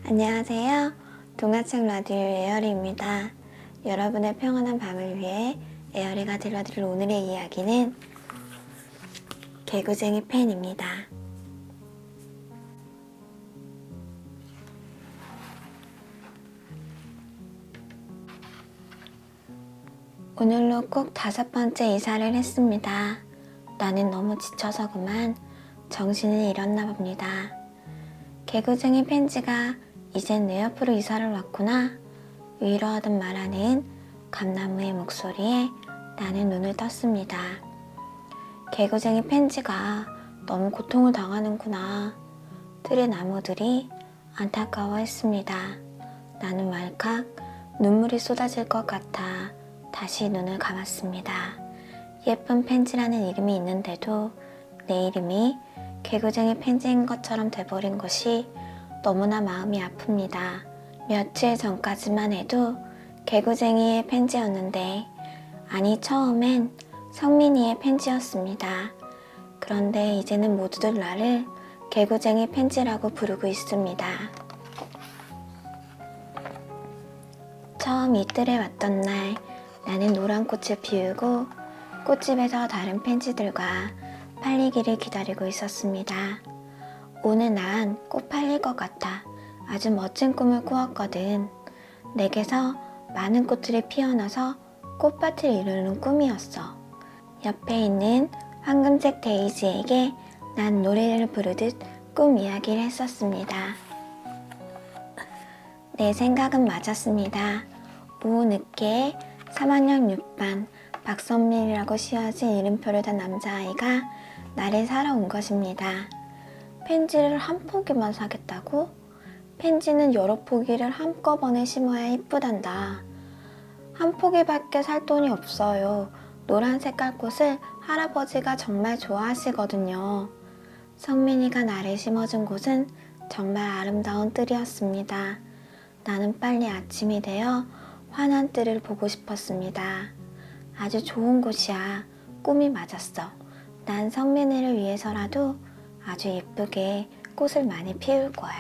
안녕하세요. 동화책 라디오 에어리입니다. 여러분의 평안한 밤을 위해 에어리가 들려드릴 오늘의 이야기는 개구쟁이 팬입니다. 오늘로 꼭 5번째 이사를 했습니다. 나는 너무 지쳐서 그만 정신을 잃었나 봅니다. 개구쟁이 팬지가 이젠 내 옆으로 이사를 왔구나 위로하듯 말하는 감나무의 목소리에 나는 눈을 떴습니다. 개구쟁이 팬지가 너무 고통을 당하는구나. 들의 나무들이 안타까워했습니다. 나는 왈칵 눈물이 쏟아질 것 같아 다시 눈을 감았습니다. 예쁜 팬지라는 이름이 있는데도 내 이름이 개구쟁이 팬지인 것처럼 돼버린 것이 너무나 마음이 아픕니다. 며칠 전까지만 해도 개구쟁이의 팬지였는데, 아니 처음엔 성민이의 팬지였습니다. 그런데 이제는 모두들 나를 개구쟁이 팬지라고 부르고 있습니다. 처음 이뜰에 왔던 날 나는 노란 꽃을 피우고 꽃집에서 다른 팬지들과 팔리기를 기다리고 있었습니다. 오늘 난 꼭 팔릴 것 같아 아주 멋진 꿈을 꾸었거든. 내게서 많은 꽃들이 피어나서 꽃밭을 이루는 꿈이었어. 옆에 있는 황금색 데이지에게 난 노래를 부르듯 꿈 이야기를 했었습니다. 내 생각은 맞았습니다. 오후 늦게 3학년 6반 박선민이라고 씌워진 이름표를 단 남자아이가 나를 사러 온 것입니다. 펜지를 한 포기만 사겠다고? 펜지는 여러 포기를 한꺼번에 심어야 이쁘단다. 한 포기밖에 살 돈이 없어요. 노란 색깔 꽃을 할아버지가 정말 좋아하시거든요. 성민이가 나를 심어준 곳은 정말 아름다운 뜰이었습니다. 나는 빨리 아침이 되어 환한 뜰을 보고 싶었습니다. 아주 좋은 곳이야. 꿈이 맞았어. 난 성민이를 위해서라도 아주 예쁘게 꽃을 많이 피울 거야.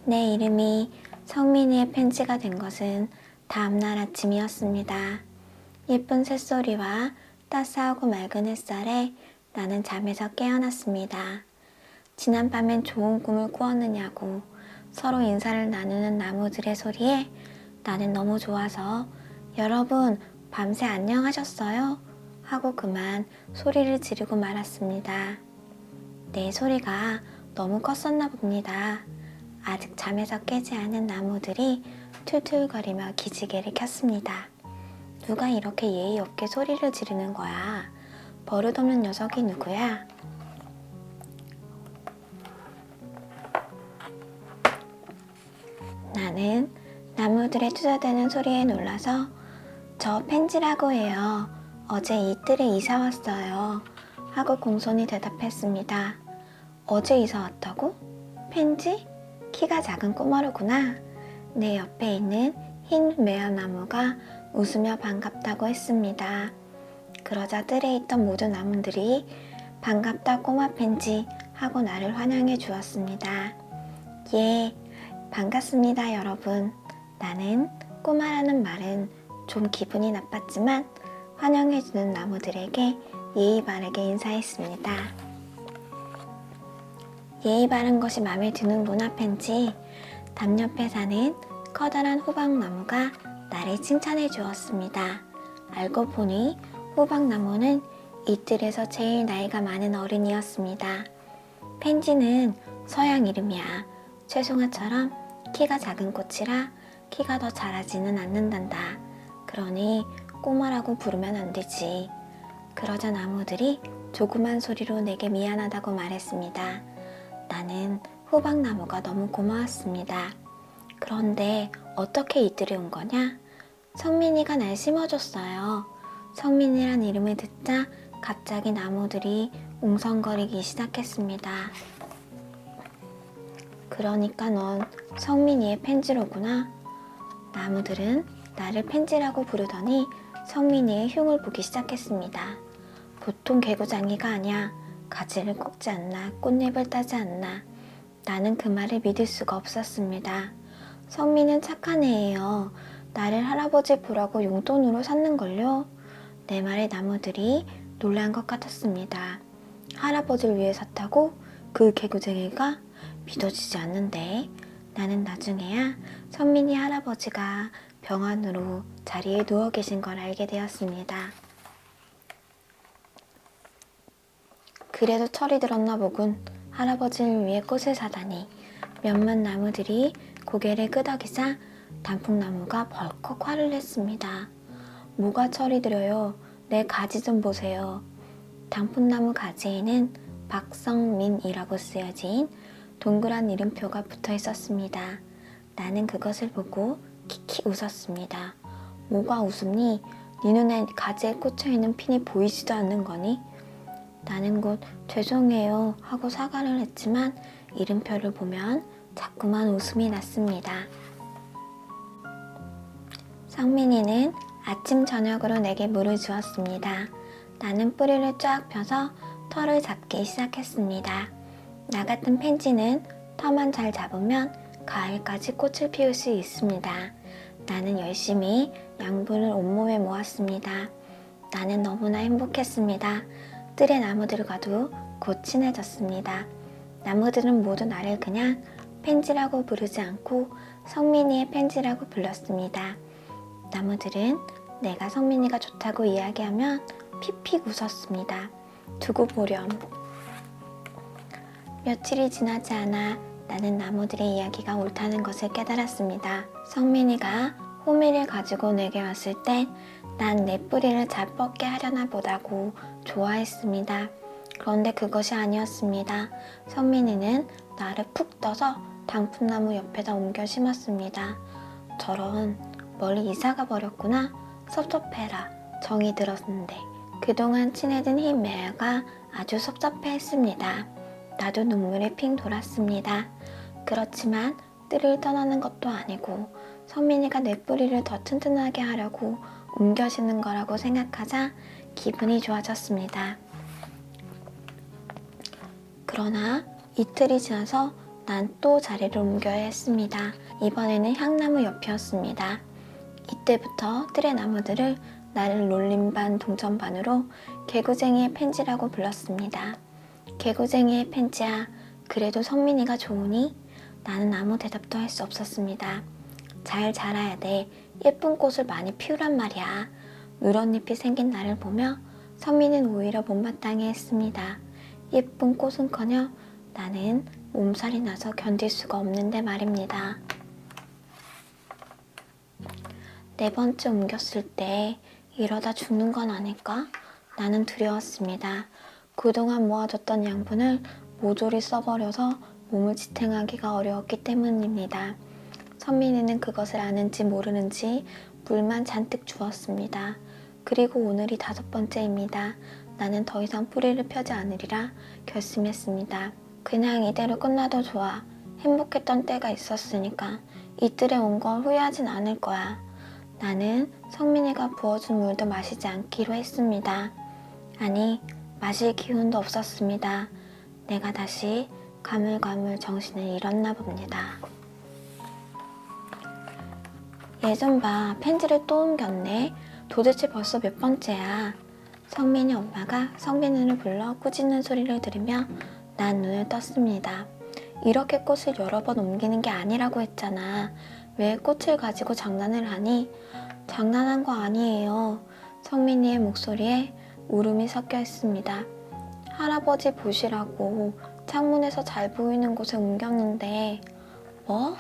내 이름이 성민이의 팬지가 된 것은 다음날 아침이었습니다. 예쁜 새소리와 따스하고 맑은 햇살에 나는 잠에서 깨어났습니다. 지난밤엔 좋은 꿈을 꾸었느냐고 서로 인사를 나누는 나무들의 소리에 나는 너무 좋아서 여러분 밤새 안녕하셨어요? 하고 그만 소리를 지르고 말았습니다. 내 소리가 너무 컸었나 봅니다. 아직 잠에서 깨지 않은 나무들이 툴툴거리며 기지개를 켰습니다. 누가 이렇게 예의 없게 소리를 지르는 거야? 버릇없는 녀석이 누구야? 나는 나무들의 투자되는 소리에 놀라서 저 펜지라고 해요. 어제 이틀에 이사 왔어요. 하고 공손히 대답했습니다. 어제 이사 왔다고? 펜지? 키가 작은 꼬마로구나. 내 옆에 있는 흰 매화나무가 웃으며 반갑다고 했습니다. 그러자 뜰에 있던 모든 나무들이 반갑다 꼬마 펜지 하고 나를 환영해 주었습니다. 예, 반갑습니다 여러분. 나는 꼬마라는 말은 좀 기분이 나빴지만 환영해주는 나무들에게 예의 바르게 인사했습니다. 예의 바른 것이 마음에 드는구나 펜지. 담 옆에 사는 커다란 호박나무가 나를 칭찬해 주었습니다. 알고 보니 호박나무는 이뜰에서 제일 나이가 많은 어른이었습니다. 펜지는 서양 이름이야. 최송아처럼 키가 작은 꽃이라 키가 더 자라지는 않는단다. 그러니 꼬마라고 부르면 안 되지. 그러자 나무들이 조그만 소리로 내게 미안하다고 말했습니다. 나는 호박나무가 너무 고마웠습니다. 그런데 어떻게 이들이 온 거냐? 성민이가 날 심어줬어요. 성민이란 이름을 듣자 갑자기 나무들이 웅성거리기 시작했습니다. 그러니까 넌 성민이의 펜지로구나. 나무들은 나를 펜지라고 부르더니 성민이의 흉을 보기 시작했습니다. 보통 개구장이가 아니야. 가지를 꺾지 않나 꽃잎을 따지 않나 나는 그 말을 믿을 수가 없었습니다. 성민은 착한 애예요. 나를 할아버지 보라고 용돈으로 샀는걸요? 내 말에 나무들이 놀란 것 같았습니다. 할아버지를 위해 샀다고? 그 개구쟁이가? 믿어지지 않는데. 나는 나중에야 성민이 할아버지가 병원으로 자리에 누워 계신 걸 알게 되었습니다. 그래도 철이 들었나 보군. 할아버지를 위해 꽃을 사다니. 몇몇 나무들이 고개를 끄덕이자 단풍나무가 벌컥 화를 냈습니다. 뭐가 철이 들어요? 내 가지 좀 보세요. 단풍나무 가지에는 박성민이라고 쓰여진 동그란 이름표가 붙어 있었습니다. 나는 그것을 보고 키키 웃었습니다. 뭐가 웃음니? 네 눈에 가지에 꽂혀있는 핀이 보이지도 않는 거니? 나는 곧 죄송해요 하고 사과를 했지만 이름표를 보면 자꾸만 웃음이 났습니다. 성민이는 아침 저녁으로 내게 물을 주었습니다. 나는 뿌리를 쫙 펴서 털을 잡기 시작했습니다. 나 같은 팬지는 터만 잘 잡으면 가을까지 꽃을 피울 수 있습니다. 나는 열심히 양분을 온몸에 모았습니다. 나는 너무나 행복했습니다. 뜰의 나무들과도 곧 친해졌습니다. 나무들은 모두 나를 그냥 팬지라고 부르지 않고 성민이의 팬지라고 불렀습니다. 나무들은 내가 성민이가 좋다고 이야기하면 픽픽 웃었습니다. 두고 보렴. 며칠이 지나지 않아 나는 나무들의 이야기가 옳다는 것을 깨달았습니다. 성민이가 호미를 가지고 내게 왔을 땐 난 내 뿌리를 잘 뻗게 하려나 보다고 좋아했습니다. 그런데 그것이 아니었습니다. 성민이는 나를 푹 떠서 단풍나무 옆에다 옮겨 심었습니다. 저런, 멀리 이사가 버렸구나. 섭섭해라. 정이 들었는데. 그동안 친해진 흰 매화가 아주 섭섭해했습니다. 나도 눈물이 핑 돌았습니다. 그렇지만 뜰을 떠나는 것도 아니고 성민이가 내 뿌리를 더 튼튼하게 하려고 옮겨 심는 거라고 생각하자 기분이 좋아졌습니다. 그러나 이틀이 지나서 난 또 자리를 옮겨야 했습니다. 이번에는 향나무 옆이었습니다. 이때부터 뜰의 나무들을 나를 놀림 반 동전 반으로 개구쟁이의 팬지라고 불렀습니다. 개구쟁이의 팬지야, 그래도 성민이가 좋으니? 나는 아무 대답도 할 수 없었습니다. 잘 자라야 돼. 예쁜 꽃을 많이 피우란 말이야. 누런 잎이 생긴 나를 보며 성민이는 오히려 못마땅해 했습니다. 예쁜 꽃은커녕 나는 몸살이 나서 견딜 수가 없는데 말입니다. 네 번째 옮겼을 때 이러다 죽는 건 아닐까? 나는 두려웠습니다. 그동안 모아뒀던 양분을 모조리 써버려서 몸을 지탱하기가 어려웠기 때문입니다. 선민이는 그것을 아는지 모르는지 물만 잔뜩 주었습니다. 그리고 오늘이 5번째입니다. 나는 더 이상 뿌리를 펴지 않으리라 결심했습니다. 그냥 이대로 끝나도 좋아. 행복했던 때가 있었으니까 이틀에 온 걸 후회하진 않을 거야. 나는 성민이가 부어준 물도 마시지 않기로 했습니다. 아니, 마실 기운도 없었습니다. 내가 다시 가물가물 정신을 잃었나 봅니다. 예전 봐, 펜지를 또 옮겼네. 도대체 벌써 몇 번째야. 성민이 엄마가 성민이를 불러 꾸짖는 소리를 들으며 난 눈을 떴습니다. 이렇게 꽃을 여러 번 옮기는 게 아니라고 했잖아. 왜 꽃을 가지고 장난을 하니? 장난한 거 아니에요. 성민이의 목소리에 울음이 섞여 있습니다. 할아버지 보시라고 창문에서 잘 보이는 곳에 옮겼는데 뭐?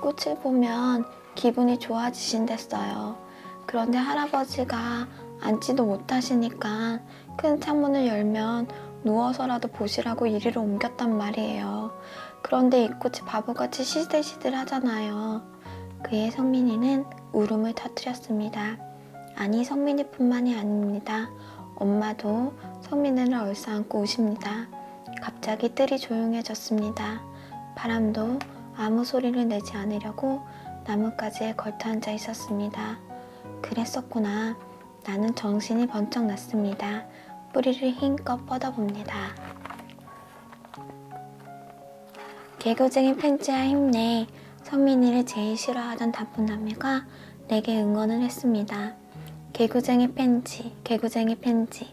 꽃을 보면 기분이 좋아지신댔어요. 그런데 할아버지가 앉지도 못하시니까 큰 창문을 열면 누워서라도 보시라고 이리로 옮겼단 말이에요. 그런데 이 꽃이 바보같이 시들시들 하잖아요. 그의 성민이는 울음을 터뜨렸습니다. 아니, 성민이뿐만이 아닙니다. 엄마도 성민이를 얼싸안고 우십니다. 갑자기 뜰이 조용해졌습니다. 바람도 아무 소리를 내지 않으려고 나뭇가지에 걸터앉아 있었습니다. 그랬었구나. 나는 정신이 번쩍 났습니다. 뿌리를 힘껏 뻗어봅니다. 개구쟁이 팬츠야 힘내. 성민이를 제일 싫어하던 다뿐남매가 내게 응원을 했습니다. 개구쟁이 팬츠, 개구쟁이 팬츠.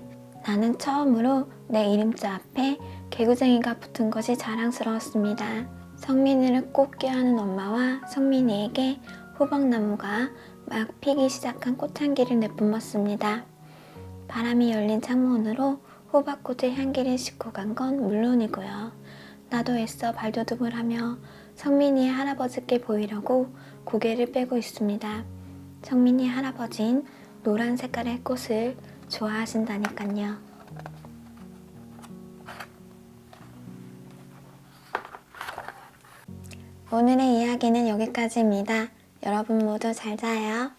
나는 처음으로 내 이름자 앞에 개구쟁이가 붙은 것이 자랑스러웠습니다. 성민이를 꼭 껴안은 엄마와 성민이에게 호박나무가 막 피기 시작한 꽃향기를 내뿜었습니다. 바람이 열린 창문으로 호박꽃의 향기를 싣고 간 건 물론이고요. 나도 애써 발돋움을 하며 성민이의 할아버지께 보이려고 고개를 빼고 있습니다. 성민이 할아버진 노란 색깔의 꽃을 좋아하신다니깐요. 오늘의 이야기는 여기까지입니다. 여러분 모두 잘 자요.